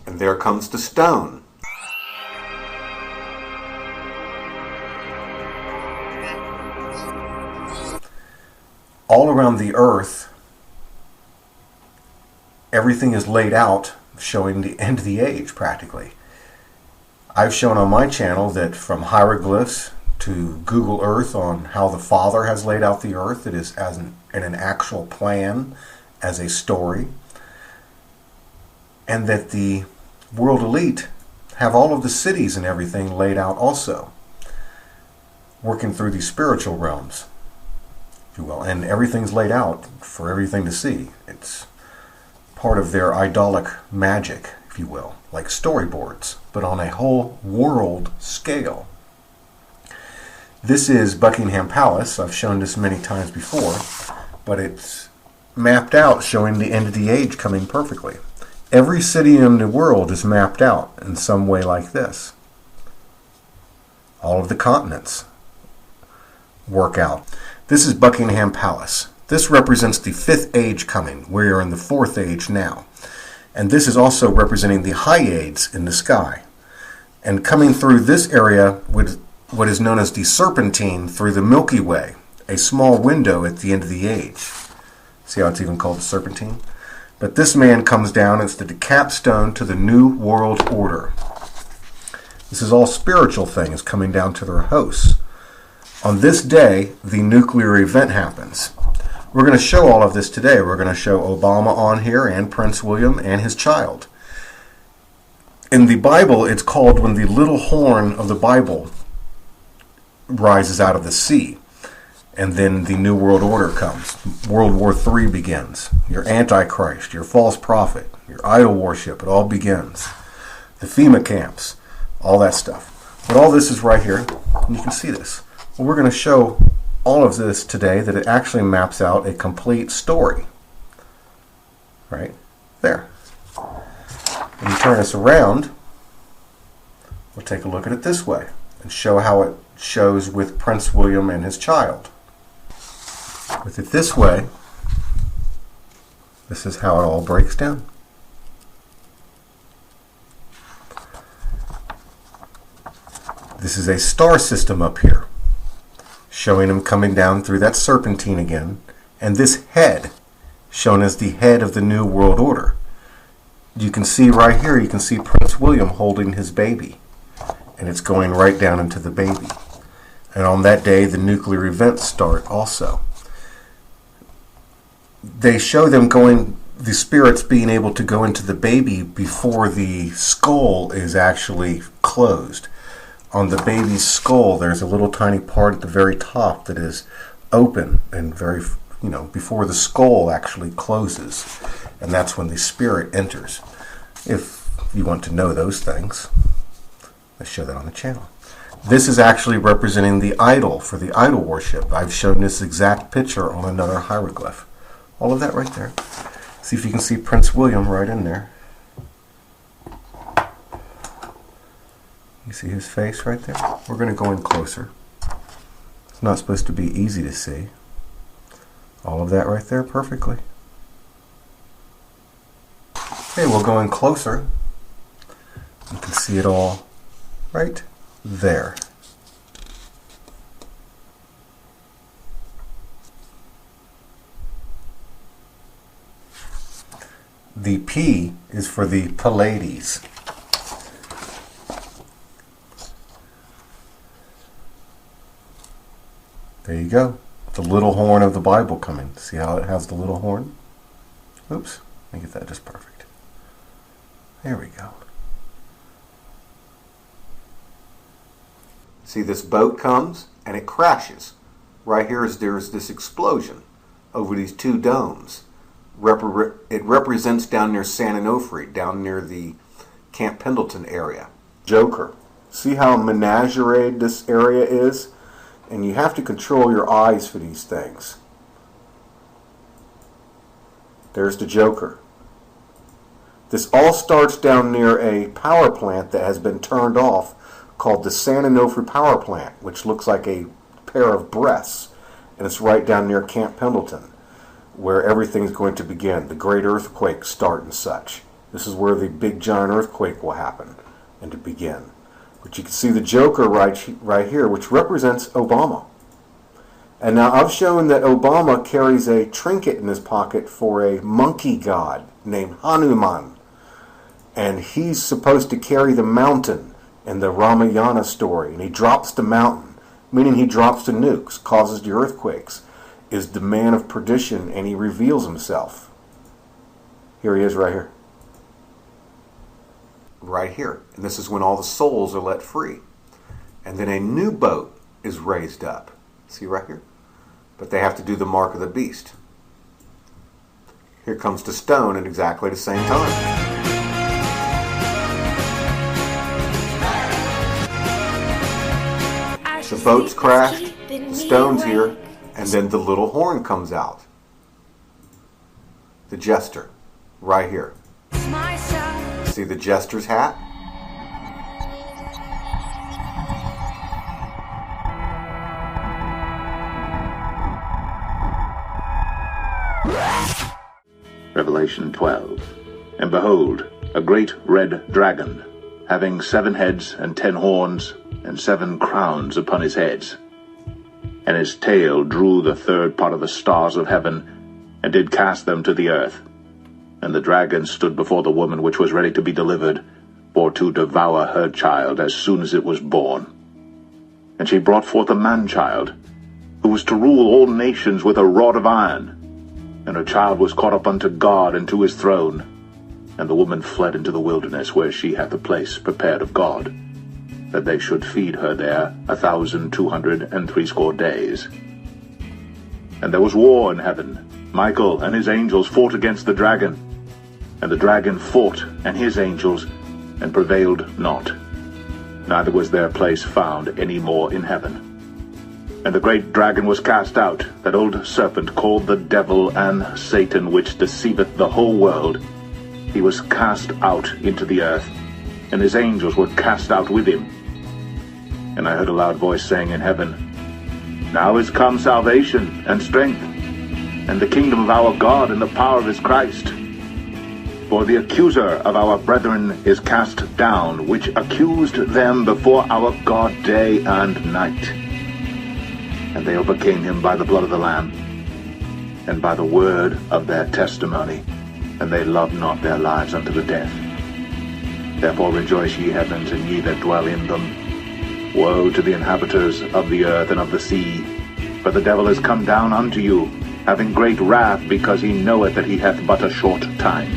And there comes the stone. All around the earth, everything is laid out, showing the end of the age, practically. I've shown on my channel that from hieroglyphs to Google Earth on how the Father has laid out the earth, it is as in an actual plan, as a story, and that the world elite have all of the cities and everything laid out also, working through these spiritual realms, if you will, and everything's laid out for everything to see. It's part of their idolic magic, if you will, like storyboards, but on a whole world scale. This is Buckingham Palace. I've shown this many times before, but it's mapped out showing the end of the age coming perfectly. Every city in the world is mapped out in some way like this. All of the continents work out. This is Buckingham Palace. This represents the 5th age coming. We are in the 4th age now. And this is also representing the Hyades in the sky. And coming through this area with what is known as the Serpentine through the Milky Way, a small window at the end of the age. See how it's even called the Serpentine? But this man comes down. It's the capstone to the New World Order. This is all spiritual things coming down to their hosts. On this day, the nuclear event happens. We're going to show all of this today. We're going to show Obama on here and Prince William and his child. In the Bible, it's called when the little horn of the Bible rises out of the sea. And then the New World Order comes. World War III begins. Your Antichrist, your false prophet, your idol worship, it all begins. The FEMA camps, all that stuff. But all this is right here, and you can see this. Well, we're going to show all of this today, that it actually maps out a complete story. Right there. When you turn this around, we'll take a look at it this way and show how it shows with Prince William and his child. With it this way, this is how it all breaks down. This is a star system up here, showing him coming down through that serpentine again, and this head, shown as the head of the New World Order. You can see right here, you can see Prince William holding his baby, and it's going right down into the baby. And on that day, the nuclear events start also. They show them going, the spirits being able to go into the baby before the skull is actually closed. On the baby's skull, there's a little tiny part at the very top that is open and very, before the skull actually closes. And that's when the spirit enters. If you want to know those things, I show that on the channel. This is actually representing the idol for the idol worship. I've shown this exact picture on another hieroglyph. All of that right there. See if you can see Prince William right in there. You see his face right there? We're going to go in closer. It's not supposed to be easy to see. All of that right there perfectly. Okay, we'll go in closer. You can see it all right there. The P is for the Pleiades. There you go. The little horn of the Bible coming. See how it has the little horn? Oops. Let me get that just perfect. There we go. See, this boat comes and it crashes. Right here there's this explosion over these two domes. It represents down near San Onofre, down near the Camp Pendleton area. Joker. See how menagerie this area is? And you have to control your eyes for these things. There's the Joker. This all starts down near a power plant that has been turned off called the San Onofre Power Plant, which looks like a pair of breasts. And it's right down near Camp Pendleton, where everything's going to begin. The great earthquakes start and such. This is where the big giant earthquake will happen and to begin. But you can see the Joker right here, which represents Obama. And now I've shown that Obama carries a trinket in his pocket for a monkey god named Hanuman. And he's supposed to carry the mountain in the Ramayana story. And he drops the mountain, meaning he drops the nukes, causes the earthquakes, is the man of perdition, and he reveals himself. Here he is right here. Right here. And this is when all the souls are let free. And then a new boat is raised up. See right here? But they have to do the mark of the beast. Here comes the stone at exactly the same time. The boat's crashed, the stone's here, and then the little horn comes out. The jester, right here. See the jester's hat? Revelation 12. And behold, a great red dragon, having 7 heads and 10 horns, and 7 crowns upon his heads. And his tail drew the 3rd part of the stars of heaven, and did cast them to the earth. And the dragon stood before the woman which was ready to be delivered, for to devour her child as soon as it was born. And she brought forth a man-child, who was to rule all nations with a rod of iron. And her child was caught up unto God and to his throne. And the woman fled into the wilderness, where she hath a place prepared of God, that they should feed her there 1,260 days. And there was war in heaven. Michael and his angels fought against the dragon. And the dragon fought and his angels, and prevailed not. Neither was their place found any more in heaven. And the great dragon was cast out, that old serpent called the devil and Satan, which deceiveth the whole world. He was cast out into the earth, and his angels were cast out with him. And I heard a loud voice saying in heaven, Now is come salvation and strength, and the kingdom of our God and the power of his Christ. For the accuser of our brethren is cast down, which accused them before our God day and night. And they overcame him by the blood of the Lamb, and by the word of their testimony, and they loved not their lives unto the death. Therefore rejoice, ye heavens, and ye that dwell in them. Woe to the inhabitants of the earth and of the sea, for the devil is come down unto you, having great wrath, because he knoweth that he hath but a short time.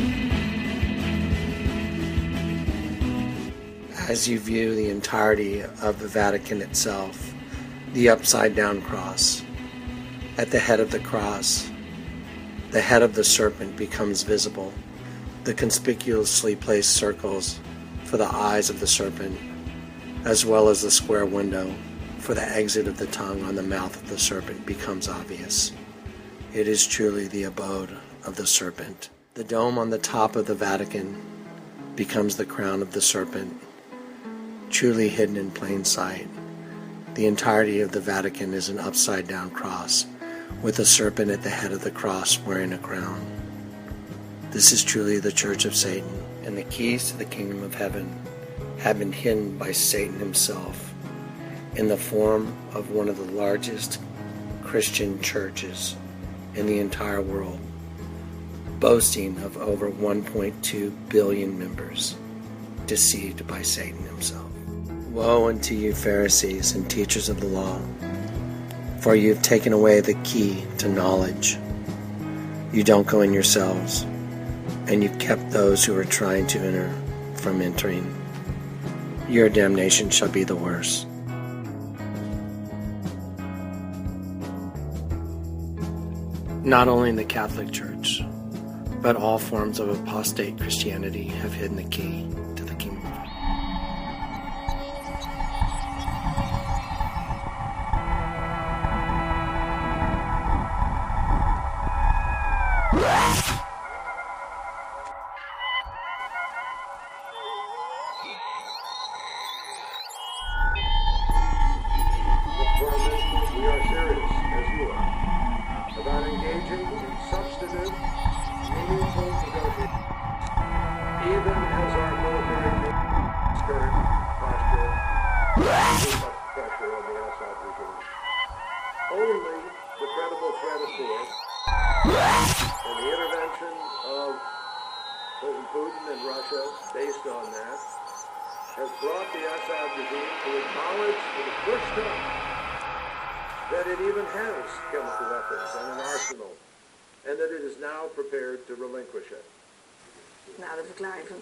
As you view the entirety of the Vatican itself, the upside-down cross, at the head of the cross, the head of the serpent becomes visible. The conspicuously placed circles for the eyes of the serpent, as well as the square window for the exit of the tongue on the mouth of the serpent, becomes obvious. It is truly the abode of the serpent. The dome on the top of the Vatican becomes the crown of the serpent, truly hidden in plain sight. The entirety of the Vatican is an upside-down cross, with a serpent at the head of the cross wearing a crown. This is truly the Church of Satan, and the keys to the kingdom of heaven have been hidden by Satan himself in the form of one of the largest Christian churches in the entire world, boasting of over 1.2 billion members, deceived by Satan himself. Woe unto you, Pharisees and teachers of the law, for you have taken away the key to knowledge. You don't go in yourselves, and you've kept those who are trying to enter from entering. Your damnation shall be the worse. Not only in the Catholic Church, but all forms of apostate Christianity have hidden the key to the kingdom of God. based on that, has brought the Assad regime to acknowledge for the first time that it even has chemical weapons and an arsenal, and that it is now prepared to relinquish it. Na de verklaring van